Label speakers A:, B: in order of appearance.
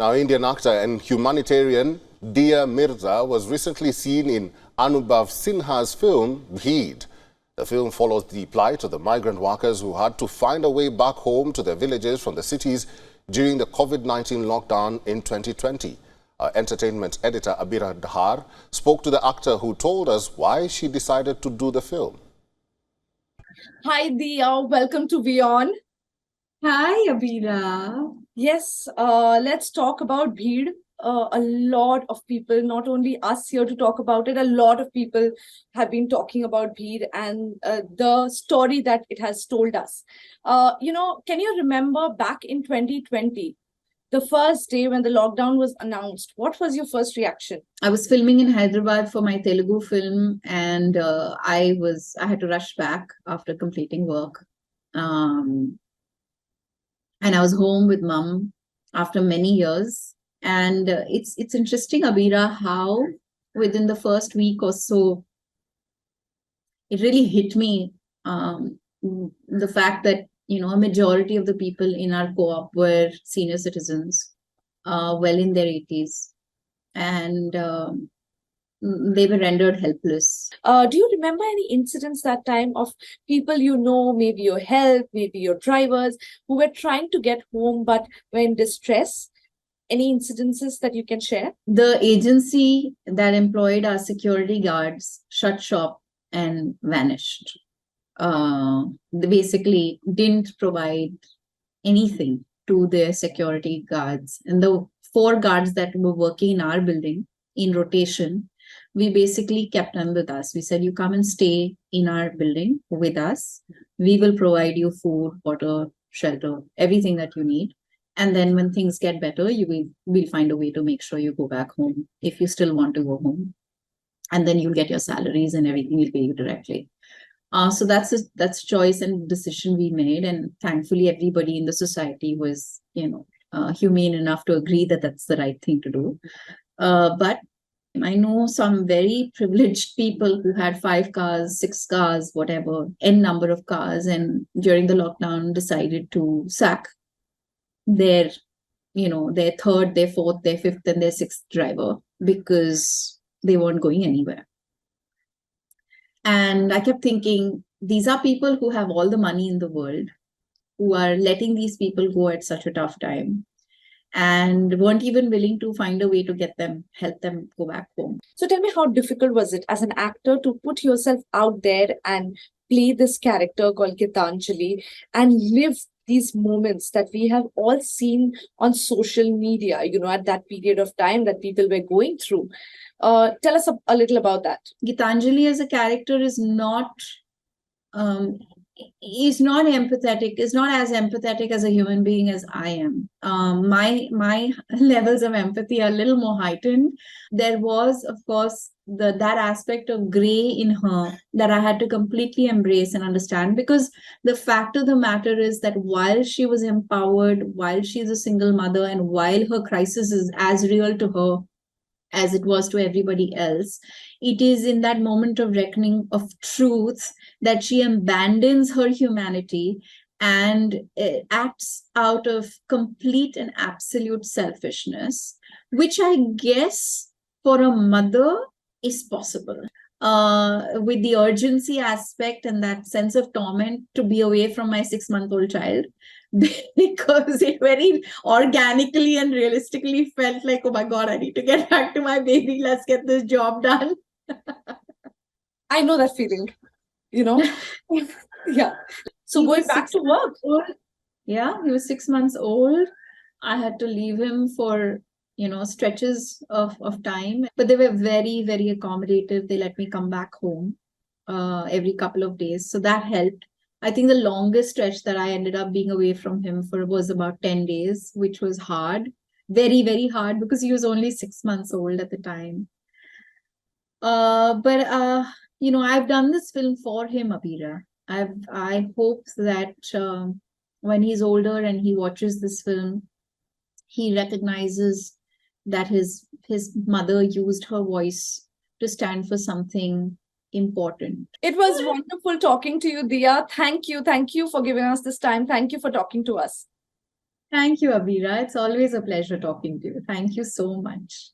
A: Now, Indian actor and humanitarian Dia Mirza was recently seen in Anubhav Sinha's film Bheed. The film follows the plight of the migrant workers who had to find a way back home to their villages from the cities during the COVID-19 lockdown in 2020. Our entertainment editor Abira Dhar spoke to the actor who told us why she decided to do the film.
B: Hi Dia, welcome to WION.
C: Hi, Abira.
B: Yes, let's talk about Bheed. A lot of people, not only us here to talk about it, a lot of people have been talking about Bheed and the story that it has told us. Can you remember back in 2020, the first day when the lockdown was announced? What was your first reaction?
C: I was filming in Hyderabad for my Telugu film, and I had to rush back after completing work. And I was home with mom after many years. And it's interesting, Abira, how within the first week or so, it really hit me, the fact that, a majority of the people in our co-op were senior citizens, well in their 80s. And they were rendered helpless.
B: Do you remember any incidents that time of people maybe your help, maybe your drivers, who were trying to get home but were in distress? Any incidences that you can share?
C: The agency that employed our security guards shut shop and vanished. They basically didn't provide anything to their security guards. And the 4 guards that were working in our building in rotation, we basically kept them with us. We said, you come and stay in our building with us. We will provide you food, water, shelter, everything that you need. And then when things get better, we'll find a way to make sure you go back home if you still want to go home. And then you'll get your salaries and everything, we'll pay you directly. So that's a choice and decision we made. And thankfully, everybody in the society was, humane enough to agree that that's the right thing to do. But I know some very privileged people who had 5 cars, 6 cars, whatever, n number of cars, and during the lockdown decided to sack their 3rd, their 4th, their 5th, and their 6th driver because they weren't going anywhere. And I kept thinking, these are people who have all the money in the world, who are letting these people go at such a tough time, and weren't even willing to find a way to help them go back home.
B: So tell me, how difficult was it as an actor to put yourself out there and play this character called Geetanjali and live these moments that we have all seen on social media, at that period of time that people were going through? Tell us a little about that.
C: Geetanjali as a character is not empathetic, is not as empathetic as a human being as I am. My levels of empathy are a little more heightened. There was, of course, that aspect of gray in her that I had to completely embrace and understand, because the fact of the matter is that while she was empowered, while she's a single mother, and while her crisis is as real to her as it was to everybody else, it is in that moment of reckoning of truth that she abandons her humanity and acts out of complete and absolute selfishness, which I guess for a mother is possible. With the urgency aspect and that sense of torment to be away from my 6-month-old child, because it very organically and realistically felt like, oh my God, I need to get back to my baby. Let's get this job done.
B: I know that feeling, Yeah. So going back to work.
C: Yeah, he was 6 months old. I had to leave him for, stretches of time. But they were very, very accommodative. They let me come back home every couple of days. So that helped. I think the longest stretch that I ended up being away from him for was about 10 days, which was hard. Very, very hard, because he was only 6 months old at the time. But I've done this film for him, Abira. I hope that when he's older and he watches this film, he recognizes that his mother used her voice to stand for something important.
B: It was wonderful talking to you, Dia. Thank you. Thank you for giving us this time. Thank you for talking to us.
C: Thank you, Abira. It's always a pleasure talking to you. Thank you so much.